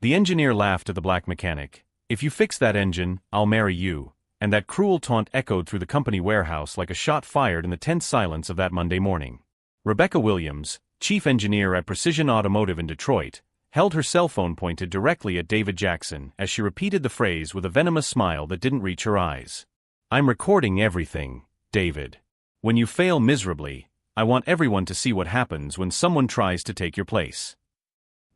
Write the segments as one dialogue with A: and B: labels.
A: The engineer laughed at the black mechanic. "If you fix that engine, I'll marry you," and that cruel taunt echoed through the company warehouse like a shot fired in the tense silence of that Monday morning. Rebecca Williams, chief engineer at Precision Automotive in Detroit, held her cell phone pointed directly at David Jackson as she repeated the phrase with a venomous smile that didn't reach her eyes. "I'm recording everything, David. When you fail miserably, I want everyone to see what happens when someone tries to take your place."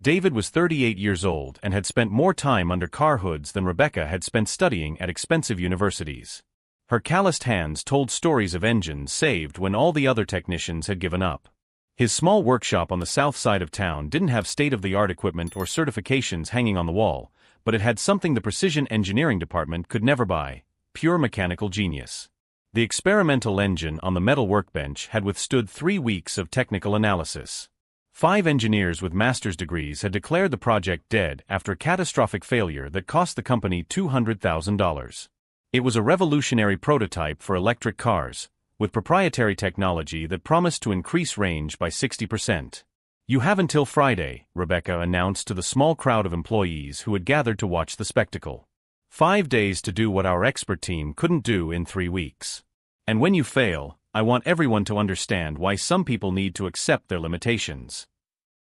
A: David was 38 years old and had spent more time under car hoods than Rebecca had spent studying at expensive universities. Her calloused hands told stories of engines saved when all the other technicians had given up. His small workshop on the south side of town didn't have state-of-the-art equipment or certifications hanging on the wall, but it had something the precision engineering department could never buy: pure mechanical genius. The experimental engine on the metal workbench had withstood 3 weeks of technical analysis. 5 engineers with master's degrees had declared the project dead after a catastrophic failure that cost the company $200,000. It was a revolutionary prototype for electric cars, with proprietary technology that promised to increase range by 60%. "You have until Friday," Rebecca announced to the small crowd of employees who had gathered to watch the spectacle. 5 days to do what our expert team couldn't do in 3 weeks. And when you fail, I want everyone to understand why some people need to accept their limitations."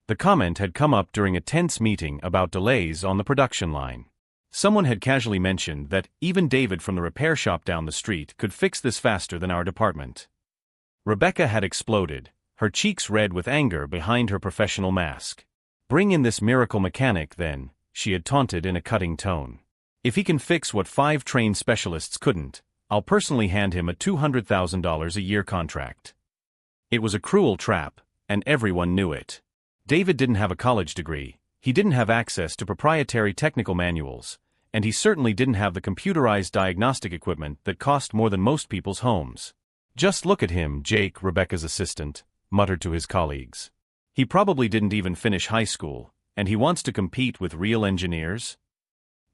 A: The comment had come up during a tense meeting about delays on the production line. Someone had casually mentioned that even David from the repair shop down the street could fix this faster than our department. Rebecca had exploded, her cheeks red with anger behind her professional mask. "Bring in this miracle mechanic then," she had taunted in a cutting tone. "If he can fix what 5 trained specialists couldn't, I'll personally hand him a $200,000 a year contract." It was a cruel trap, and everyone knew it. David didn't have a college degree, he didn't have access to proprietary technical manuals, and he certainly didn't have the computerized diagnostic equipment that cost more than most people's homes. "Just look at him," Jake, Rebecca's assistant, muttered to his colleagues. "He probably didn't even finish high school, and he wants to compete with real engineers?"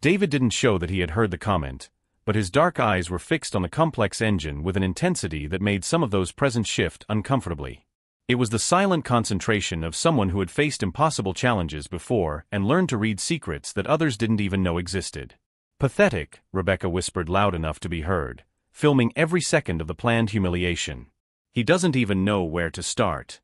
A: David didn't show that he had heard the comment, but his dark eyes were fixed on the complex engine with an intensity that made some of those present shift uncomfortably. It was the silent concentration of someone who had faced impossible challenges before and learned to read secrets that others didn't even know existed. "Pathetic," Rebecca whispered loud enough to be heard, filming every second of the planned humiliation. "He doesn't even know where to start."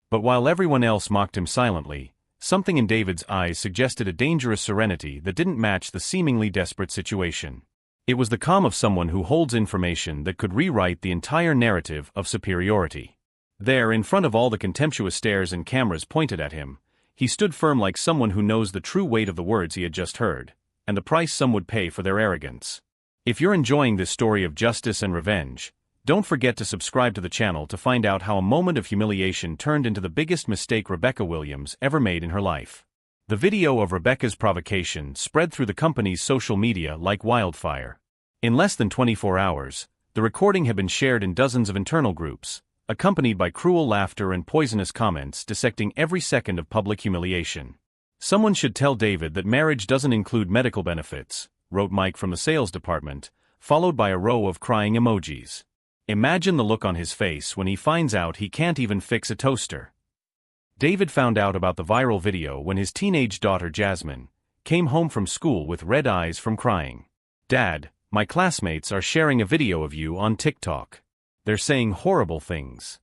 A: But while everyone else mocked him silently, something in David's eyes suggested a dangerous serenity that didn't match the seemingly desperate situation. It was the calm of someone who holds information that could rewrite the entire narrative of superiority. There, in front of all the contemptuous stares and cameras pointed at him, he stood firm like someone who knows the true weight of the words he had just heard, and the price some would pay for their arrogance. If you're enjoying this story of justice and revenge, don't forget to subscribe to the channel to find out how a moment of humiliation turned into the biggest mistake Rebecca Williams ever made in her life. The video of Rebecca's provocation spread through the company's social media like wildfire. In less than 24 hours, the recording had been shared in dozens of internal groups, accompanied by cruel laughter and poisonous comments dissecting every second of public humiliation. "Someone should tell David that marriage doesn't include medical benefits," wrote Mike from the sales department, followed by a row of crying emojis. "Imagine the look on his face when he finds out he can't even fix a toaster." David found out about the viral video when his teenage daughter Jasmine came home from school with red eyes from crying. "Dad, my classmates are sharing a video of you on TikTok. They're saying horrible things."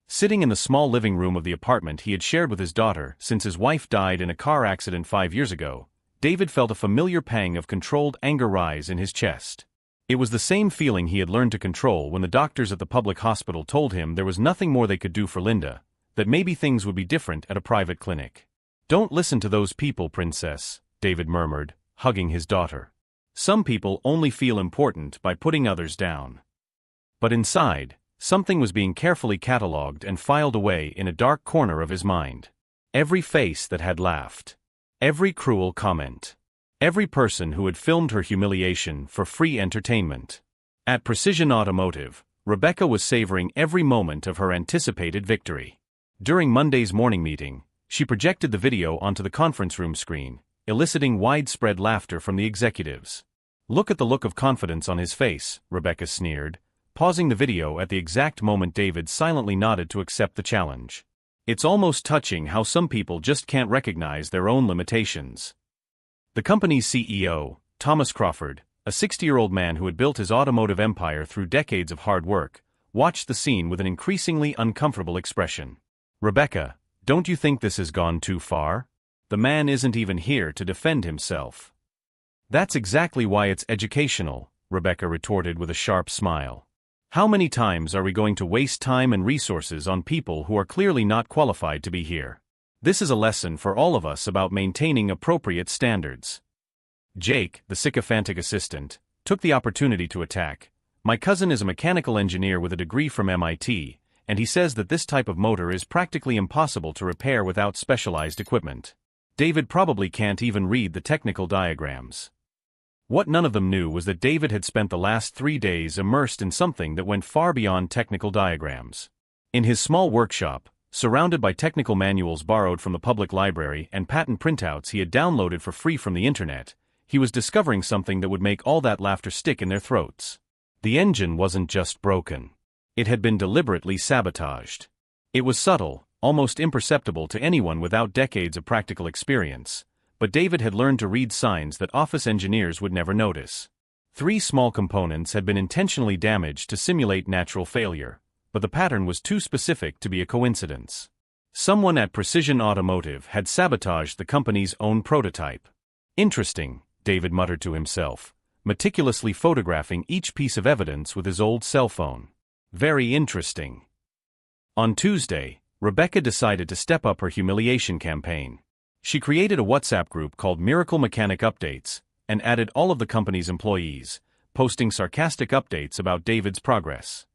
A: Sitting in the small living room of the apartment he had shared with his daughter since his wife died in a car accident 5 years ago, David felt a familiar pang of controlled anger rise in his chest. It was the same feeling he had learned to control when the doctors at the public hospital told him there was nothing more they could do for Linda, that maybe things would be different at a private clinic. "Don't listen to those people, Princess," David murmured, hugging his daughter. "Some people only feel important by putting others down." But inside, something was being carefully catalogued and filed away in a dark corner of his mind. Every face that had laughed. Every cruel comment. Every person who had filmed her humiliation for free entertainment. At Precision Automotive, Rebecca was savoring every moment of her anticipated victory. During Monday's morning meeting, she projected the video onto the conference room screen, eliciting widespread laughter from the executives. "Look at the look of confidence on his face," Rebecca sneered, pausing the video at the exact moment David silently nodded to accept the challenge. It's almost touching how some people just can't recognize their own limitations. The company's CEO, Thomas Crawford, a 60-year-old man who had built his automotive empire through decades of hard work, watched the scene with an increasingly uncomfortable expression. "Rebecca, don't you think this has gone too far? The man isn't even here to defend himself." "That's exactly why it's educational," Rebecca retorted with a sharp smile. "How many times are we going to waste time and resources on people who are clearly not qualified to be here? This is a lesson for all of us about maintaining appropriate standards." Jake, the sycophantic assistant, took the opportunity to attack. "My cousin is a mechanical engineer with a degree from MIT, and he says that this type of motor is practically impossible to repair without specialized equipment. David probably can't even read the technical diagrams." What none of them knew was that David had spent the last 3 days immersed in something that went far beyond technical diagrams. In his small workshop, surrounded by technical manuals borrowed from the public library and patent printouts he had downloaded for free from the internet, he was discovering something that would make all that laughter stick in their throats. The engine wasn't just broken. It had been deliberately sabotaged. It was subtle, almost imperceptible to anyone without decades of practical experience, but David had learned to read signs that office engineers would never notice. 3 small components had been intentionally damaged to simulate natural failure, but the pattern was too specific to be a coincidence. Someone at Precision Automotive had sabotaged the company's own prototype. "Interesting," David muttered to himself, meticulously photographing each piece of evidence with his old cell phone. "Very interesting." On Tuesday, Rebecca decided to step up her humiliation campaign. She created a WhatsApp group called Miracle Mechanic Updates and added all of the company's employees, posting sarcastic updates about David's progress.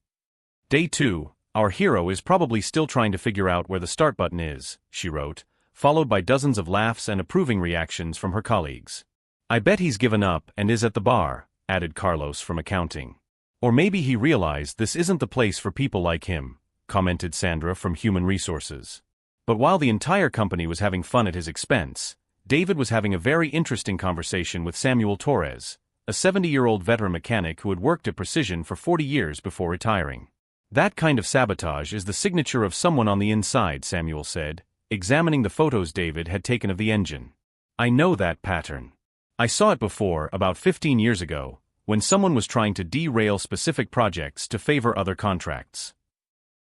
A: "Day 2, our hero is probably still trying to figure out where the start button is," she wrote, followed by dozens of laughs and approving reactions from her colleagues. "I bet he's given up and is at the bar," added Carlos from accounting. "Or maybe he realized this isn't the place for people like him," commented Sandra from Human Resources. But while the entire company was having fun at his expense, David was having a very interesting conversation with Samuel Torres, a 70-year-old veteran mechanic who had worked at Precision for 40 years before retiring. "That kind of sabotage is the signature of someone on the inside," Samuel said, examining the photos David had taken of the engine. "I know that pattern. I saw it before, about 15 years ago, when someone was trying to derail specific projects to favor other contracts."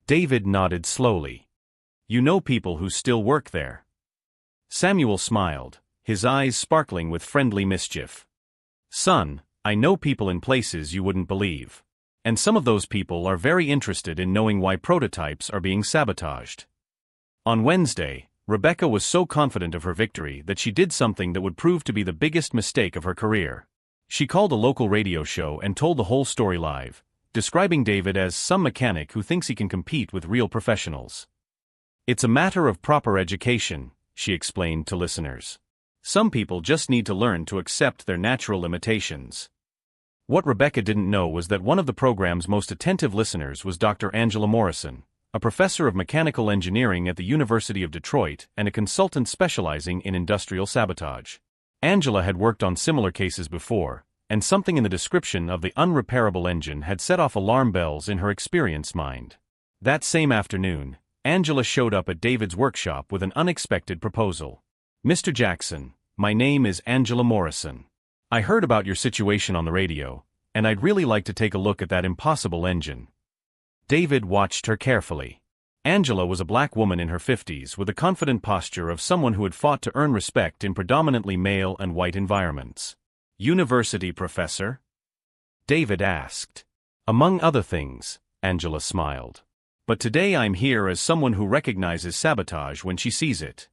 A: David nodded slowly. "You know people who still work there?" Samuel smiled, his eyes sparkling with friendly mischief. "Son, I know people in places you wouldn't believe. And some of those people are very interested in knowing why prototypes are being sabotaged." On Wednesday, Rebecca was so confident of her victory that she did something that would prove to be the biggest mistake of her career. She called a local radio show and told the whole story live, describing David as some mechanic who thinks he can compete with real professionals. "It's a matter of proper education," she explained to listeners. "Some people just need to learn to accept their natural limitations." What Rebecca didn't know was that one of the program's most attentive listeners was Dr. Angela Morrison, a professor of mechanical engineering at the University of Detroit and a consultant specializing in industrial sabotage. Angela had worked on similar cases before, and something in the description of the unrepairable engine had set off alarm bells in her experienced mind. That same afternoon, Angela showed up at David's workshop with an unexpected proposal. "Mr. Jackson, my name is Angela Morrison. I heard about your situation on the radio, and I'd really like to take a look at that impossible engine." David watched her carefully. Angela was a black woman in her 50s with a confident posture of someone who had fought to earn respect in predominantly male and white environments. "University professor?" David asked. "Among other things," Angela smiled. "But today I'm here as someone who recognizes sabotage when she sees it."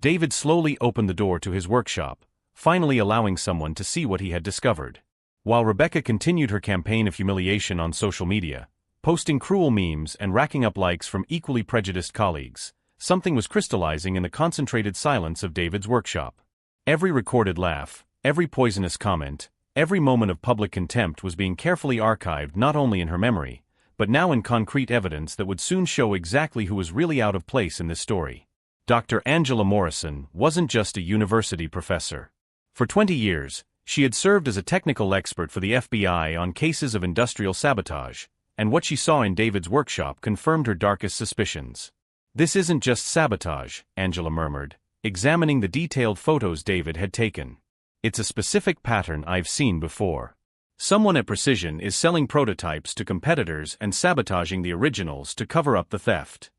A: David slowly opened the door to his workshop, finally allowing someone to see what he had discovered. While Rebecca continued her campaign of humiliation on social media, posting cruel memes and racking up likes from equally prejudiced colleagues, something was crystallizing in the concentrated silence of David's workshop. Every recorded laugh, every poisonous comment, every moment of public contempt was being carefully archived not only in her memory, but now in concrete evidence that would soon show exactly who was really out of place in this story. Dr. Angela Morrison wasn't just a university professor. For 20 years, she had served as a technical expert for the FBI on cases of industrial sabotage, and what she saw in David's workshop confirmed her darkest suspicions. This isn't just sabotage, Angela murmured, examining the detailed photos David had taken. It's a specific pattern I've seen before. Someone at Precision is selling prototypes to competitors and sabotaging the originals to cover up the theft.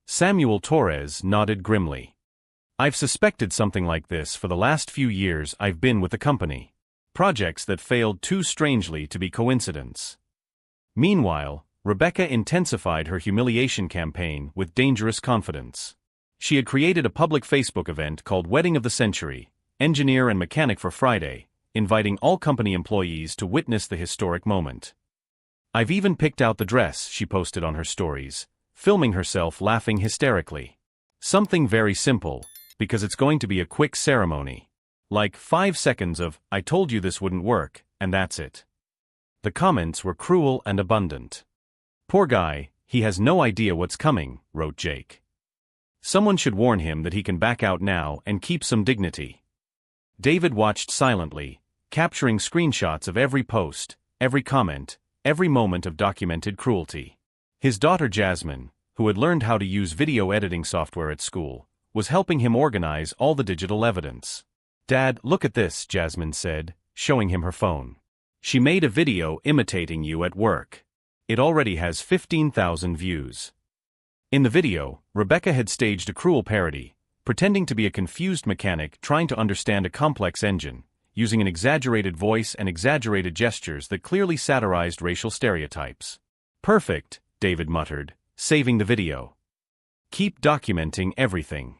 A: Samuel Torres nodded grimly. I've suspected something like this for the last few years I've been with the company. Projects that failed too strangely to be coincidence. Meanwhile, Rebecca intensified her humiliation campaign with dangerous confidence. She had created a public Facebook event called Wedding of the Century, Engineer and Mechanic for Friday, inviting all company employees to witness the historic moment. I've even picked out the dress, she posted on her stories, filming herself laughing hysterically. Something very simple, because it's going to be a quick ceremony. Like 5 seconds of, I told you this wouldn't work, and that's it. The comments were cruel and abundant. Poor guy, he has no idea what's coming, wrote Jake. Someone should warn him that he can back out now and keep some dignity. David watched silently, capturing screenshots of every post, every comment, every moment of documented cruelty. His daughter Jasmine, who had learned how to use video editing software at school, was helping him organize all the digital evidence. Dad, look at this, Jasmine said, showing him her phone. She made a video imitating you at work. It already has 15,000 views. In the video, Rebecca had staged a cruel parody, pretending to be a confused mechanic trying to understand a complex engine, using an exaggerated voice and exaggerated gestures that clearly satirized racial stereotypes. Perfect, David muttered, saving the video. Keep documenting everything.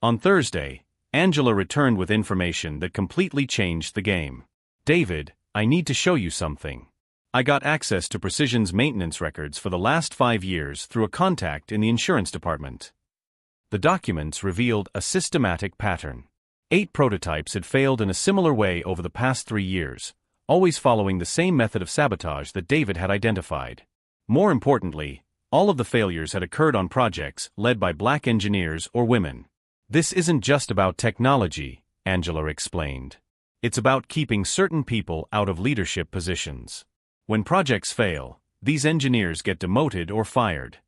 A: On Thursday, Angela returned with information that completely changed the game. David, I need to show you something. I got access to Precision's maintenance records for the last 5 years through a contact in the insurance department. The documents revealed a systematic pattern. 8 prototypes had failed in a similar way over the past 3 years, always following the same method of sabotage that David had identified. More importantly, all of the failures had occurred on projects led by black engineers or women. This isn't just about technology, Angela explained. It's about keeping certain people out of leadership positions. When projects fail, these engineers get demoted or fired.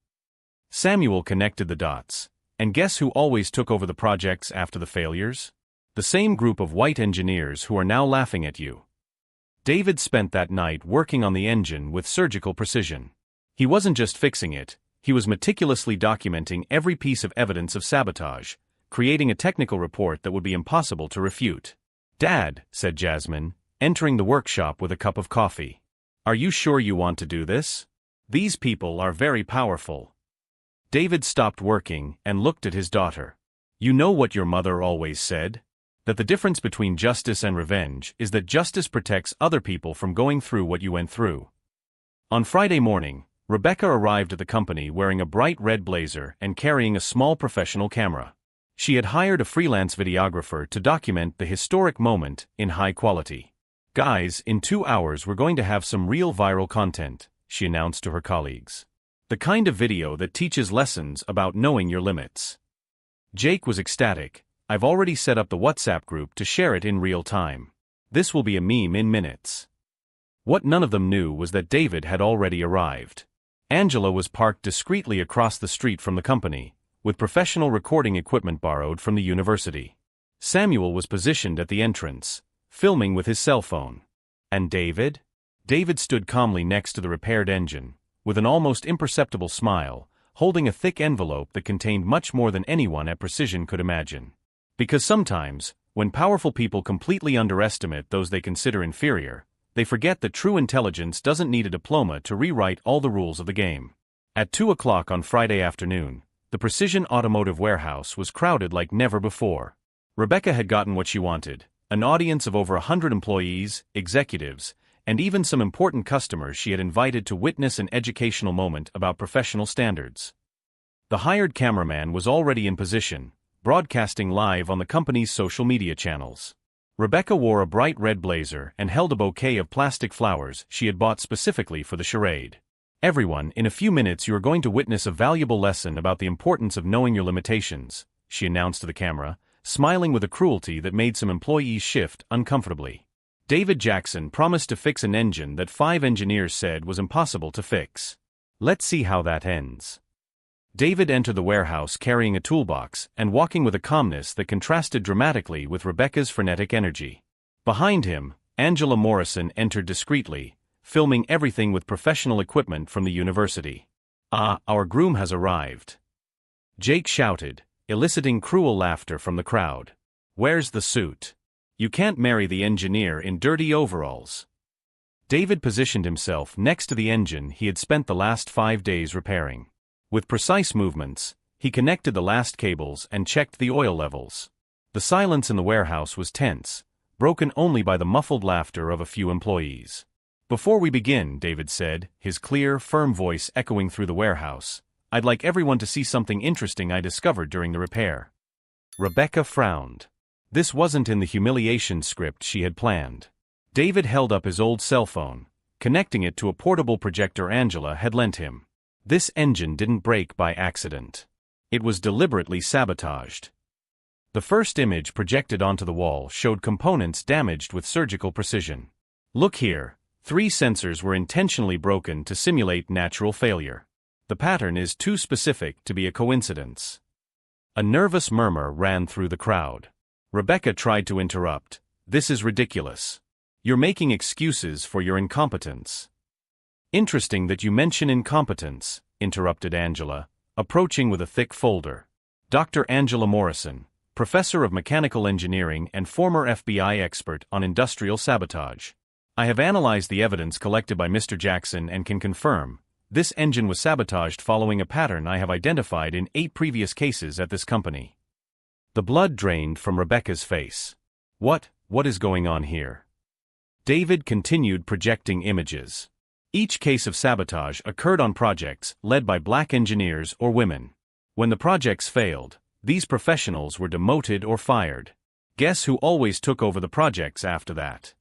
A: Samuel connected the dots. And guess who always took over the projects after the failures? The same group of white engineers who are now laughing at you. David spent that night working on the engine with surgical precision. He wasn't just fixing it, he was meticulously documenting every piece of evidence of sabotage, creating a technical report that would be impossible to refute. Dad, said Jasmine, entering the workshop with a cup of coffee. Are you sure you want to do this? These people are very powerful. David stopped working and looked at his daughter. You know what your mother always said? That the difference between justice and revenge is that justice protects other people from going through what you went through. On Friday morning, Rebecca arrived at the company wearing a bright red blazer and carrying a small professional camera. She had hired a freelance videographer to document the historic moment in high quality. Guys, in 2 hours we're going to have some real viral content, she announced to her colleagues. The kind of video that teaches lessons about knowing your limits. Jake was ecstatic. I've already set up the WhatsApp group to share it in real time. This will be a meme in minutes. What none of them knew was that David had already arrived. Angela was parked discreetly across the street from the company, with professional recording equipment borrowed from the university. Samuel was positioned at the entrance, filming with his cell phone. And David? David stood calmly next to the repaired engine, with an almost imperceptible smile, holding a thick envelope that contained much more than anyone at Precision could imagine. Because sometimes, when powerful people completely underestimate those they consider inferior, they forget that true intelligence doesn't need a diploma to rewrite all the rules of the game. At 2 o'clock on Friday afternoon, the Precision Automotive warehouse was crowded like never before. Rebecca had gotten what she wanted, an audience of over 100 employees, executives, and even some important customers she had invited to witness an educational moment about professional standards. The hired cameraman was already in position, broadcasting live on the company's social media channels. Rebecca wore a bright red blazer and held a bouquet of plastic flowers she had bought specifically for the charade. Everyone, in a few minutes you are going to witness a valuable lesson about the importance of knowing your limitations, she announced to the camera, smiling with a cruelty that made some employees shift uncomfortably. David Jackson promised to fix an engine that 5 engineers said was impossible to fix. Let's see how that ends. David entered the warehouse carrying a toolbox and walking with a calmness that contrasted dramatically with Rebecca's frenetic energy. Behind him, Angela Morrison entered discreetly, filming everything with professional equipment from the university. "Ah, our groom has arrived," Jake shouted, eliciting cruel laughter from the crowd. "Where's the suit? You can't marry the engineer in dirty overalls." David positioned himself next to the engine he had spent the last 5 days repairing. With precise movements, he connected the last cables and checked the oil levels. The silence in the warehouse was tense, broken only by the muffled laughter of a few employees. "Before we begin," David said, his clear, firm voice echoing through the warehouse, "I'd like everyone to see something interesting I discovered during the repair." Rebecca frowned. This wasn't in the humiliation script she had planned. David held up his old cell phone, connecting it to a portable projector Angela had lent him. This engine didn't break by accident. It was deliberately sabotaged. The first image projected onto the wall showed components damaged with surgical precision. "Look here, 3 sensors were intentionally broken to simulate natural failure. The pattern is too specific to be a coincidence." A nervous murmur ran through the crowd. Rebecca tried to interrupt. "This is ridiculous. You're making excuses for your incompetence." "Interesting that you mention incompetence," interrupted Angela, approaching with a thick folder. "Dr. Angela Morrison, professor of mechanical engineering and former FBI expert on industrial sabotage. I have analyzed the evidence collected by Mr. Jackson and can confirm, this engine was sabotaged following a pattern I have identified in 8 previous cases at this company." The blood drained from Rebecca's face. What is going on here?" David continued projecting images. Each case of sabotage occurred on projects led by black engineers or women. When the projects failed, these professionals were demoted or fired. Guess who always took over the projects after that?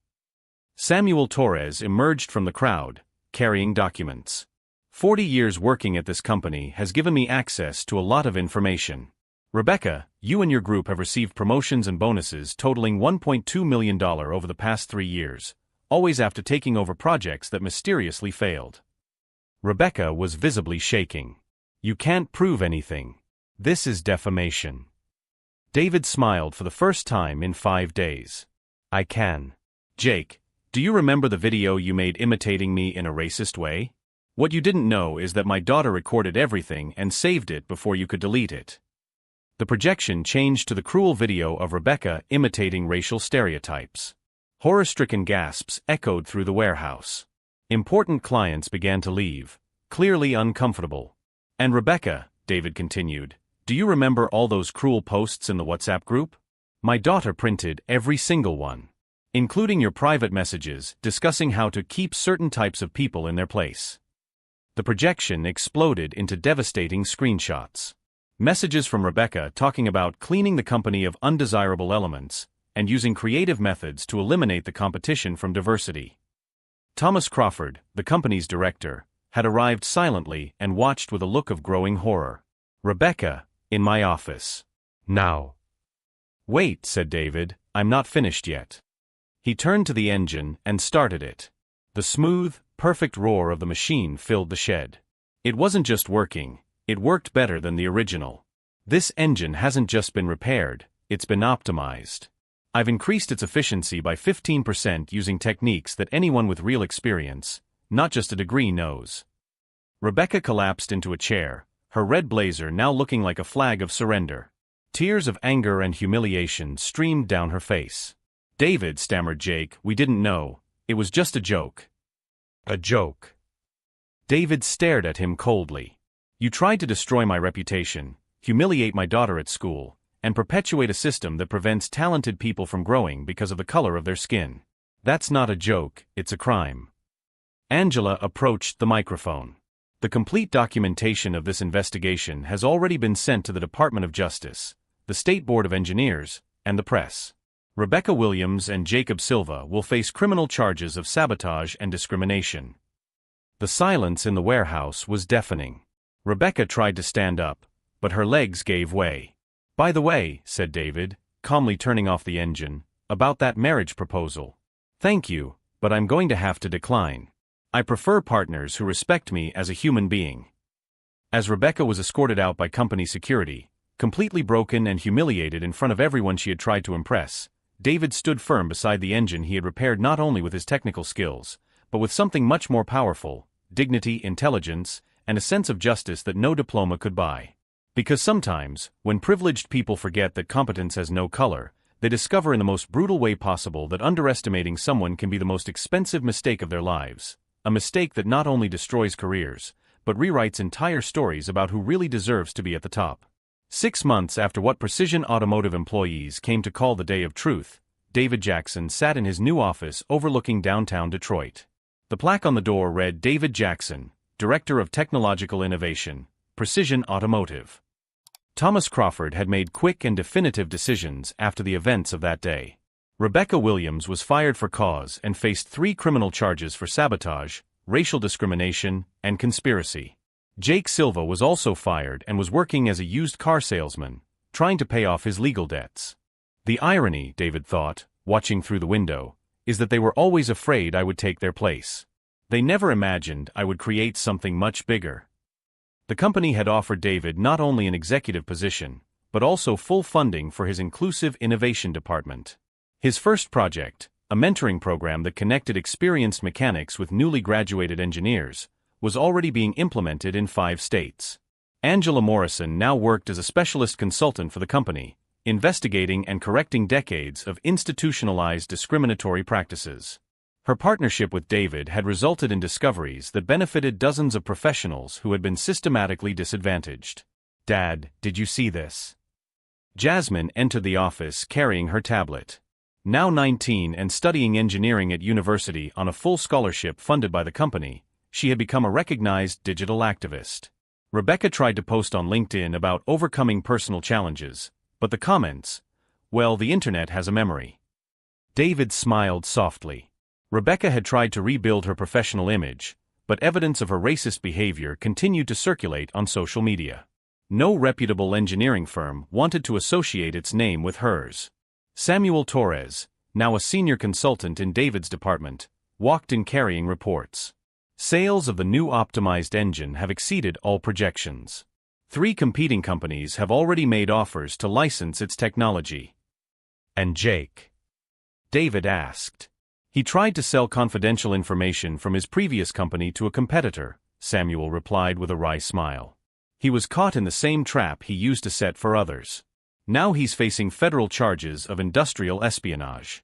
A: Samuel Torres emerged from the crowd, carrying documents. 40 years working at this company has given me access to a lot of information. Rebecca, you and your group have received promotions and bonuses totaling $1.2 million over the past 3 years, always after taking over projects that mysteriously failed. Rebecca was visibly shaking. "You can't prove anything. This is defamation." David smiled for the first time in 5 days. "I can." "Jake, do you remember the video you made imitating me in a racist way? What you didn't know is that my daughter recorded everything and saved it before you could delete it." The projection changed to the cruel video of Rebecca imitating racial stereotypes. Horror-stricken gasps echoed through the warehouse. Important clients began to leave, clearly uncomfortable. "And Rebecca," David continued, "do you remember all those cruel posts in the WhatsApp group? My daughter printed every single one, including your private messages discussing how to keep certain types of people in their place." The projection exploded into devastating screenshots. Messages from Rebecca talking about cleaning the company of undesirable elements and using creative methods to eliminate the competition from diversity. Thomas Crawford, the company's director, had arrived silently and watched with a look of growing horror. "Rebecca, in my office. Now." "Wait," said David, "I'm not finished yet." He turned to the engine and started it. The smooth, perfect roar of the machine filled the shed. It wasn't just working, it worked better than the original. "This engine hasn't just been repaired, it's been optimized. I've increased its efficiency by 15% using techniques that anyone with real experience, not just a degree, knows." Rebecca collapsed into a chair, her red blazer now looking like a flag of surrender. Tears of anger and humiliation streamed down her face. "David," stammered Jake, "we didn't know. It was just a joke." "A joke?" David stared at him coldly. "You tried to destroy my reputation, humiliate my daughter at school, and perpetuate a system that prevents talented people from growing because of the color of their skin. That's not a joke, it's a crime." Angela approached the microphone. "The complete documentation of this investigation has already been sent to the Department of Justice, the State Board of Engineers, and the press. Rebecca Williams and Jacob Silva will face criminal charges of sabotage and discrimination." The silence in the warehouse was deafening. Rebecca tried to stand up, but her legs gave way. "By the way," said David, calmly turning off the engine, "about that marriage proposal. Thank you, but I'm going to have to decline. I prefer partners who respect me as a human being." As Rebecca was escorted out by company security, completely broken and humiliated in front of everyone she had tried to impress, David stood firm beside the engine he had repaired not only with his technical skills, but with something much more powerful: dignity, intelligence, and a sense of justice that no diploma could buy. Because sometimes, when privileged people forget that competence has no color, they discover in the most brutal way possible that underestimating someone can be the most expensive mistake of their lives, a mistake that not only destroys careers, but rewrites entire stories about who really deserves to be at the top. 6 months after what Precision Automotive employees came to call the Day of Truth, David Jackson sat in his new office overlooking downtown Detroit. The plaque on the door read David Jackson, Director of Technological Innovation, Precision Automotive. Thomas Crawford had made quick and definitive decisions after the events of that day. Rebecca Williams was fired for cause and faced 3 criminal charges for sabotage, racial discrimination, and conspiracy. Jake Silva was also fired and was working as a used car salesman, trying to pay off his legal debts. The irony, David thought, watching through the window, is that they were always afraid I would take their place. They never imagined I would create something much bigger. The company had offered David not only an executive position, but also full funding for his inclusive innovation department. His first project, a mentoring program that connected experienced mechanics with newly graduated engineers, was already being implemented in 5 states. Angela Morrison now worked as a specialist consultant for the company, investigating and correcting decades of institutionalized discriminatory practices. Her partnership with David had resulted in discoveries that benefited dozens of professionals who had been systematically disadvantaged. "Dad, did you see this?" Jasmine entered the office carrying her tablet. Now 19 and studying engineering at university on a full scholarship funded by the company, she had become a recognized digital activist. Rebecca tried to post on LinkedIn about overcoming personal challenges, but the comments, well, the internet has a memory. David smiled softly. Rebecca had tried to rebuild her professional image, but evidence of her racist behavior continued to circulate on social media. No reputable engineering firm wanted to associate its name with hers. Samuel Torres, now a senior consultant in David's department, walked in carrying reports. Sales of the new optimized engine have exceeded all projections. 3 competing companies have already made offers to license its technology. "And Jake?" David asked. "He tried to sell confidential information from his previous company to a competitor," Samuel replied with a wry smile. "He was caught in the same trap he used to set for others. Now he's facing federal charges of industrial espionage."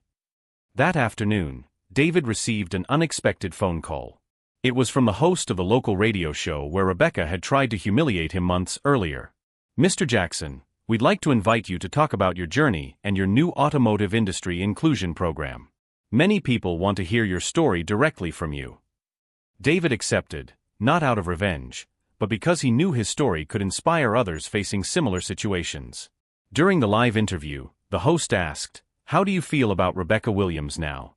A: That afternoon, David received an unexpected phone call. It was from the host of the local radio show where Rebecca had tried to humiliate him months earlier. "Mr. Jackson, we'd like to invite you to talk about your journey and your new automotive industry inclusion program. Many people want to hear your story directly from you." David accepted, not out of revenge, but because he knew his story could inspire others facing similar situations. During the live interview, the host asked, "How do you feel about Rebecca Williams now?"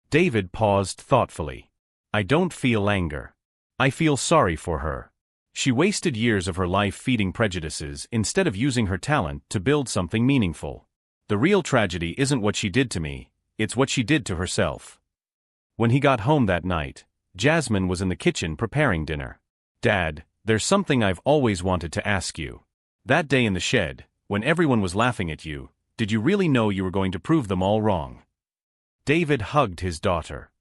A: David paused thoughtfully. "I don't feel anger. I feel sorry for her. She wasted years of her life feeding prejudices instead of using her talent to build something meaningful. The real tragedy isn't what she did to me, it's what she did to herself." When he got home that night, Jasmine was in the kitchen preparing dinner. "Dad, there's something I've always wanted to ask you. That day in the shed, when everyone was laughing at you, did you really know you were going to prove them all wrong?" David hugged his daughter.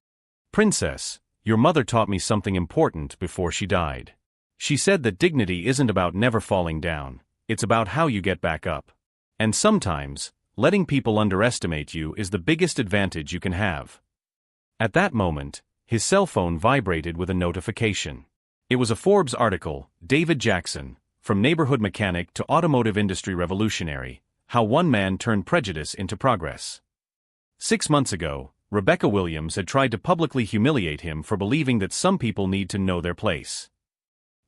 A: "Princess, your mother taught me something important before she died. She said that dignity isn't about never falling down, it's about how you get back up. And sometimes, letting people underestimate you is the biggest advantage you can have." At that moment, his cell phone vibrated with a notification. It was a Forbes article, "David Jackson, From Neighborhood Mechanic to Automotive Industry Revolutionary, How One Man Turned Prejudice into Progress." 6 months ago, Rebecca Williams had tried to publicly humiliate him for believing that some people need to know their place.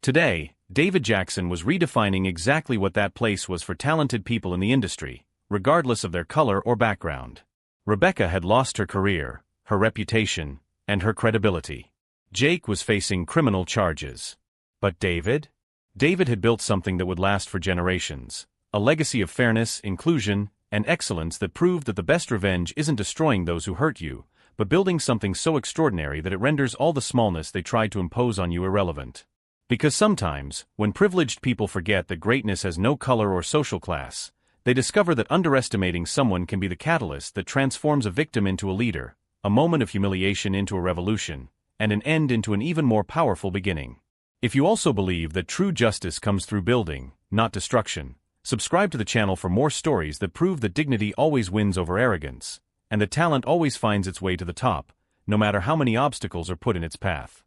A: Today, David Jackson was redefining exactly what that place was for talented people in the industry, regardless of their color or background. Rebecca had lost her career, her reputation, and her credibility. Jake was facing criminal charges. But David? David had built something that would last for generations, a legacy of fairness, inclusion, and excellence that proved that the best revenge isn't destroying those who hurt you, but building something so extraordinary that it renders all the smallness they tried to impose on you irrelevant. Because sometimes, when privileged people forget that greatness has no color or social class, they discover that underestimating someone can be the catalyst that transforms a victim into a leader, a moment of humiliation into a revolution, and an end into an even more powerful beginning. If you also believe that true justice comes through building, not destruction, subscribe to the channel for more stories that prove that dignity always wins over arrogance, and that talent always finds its way to the top, no matter how many obstacles are put in its path.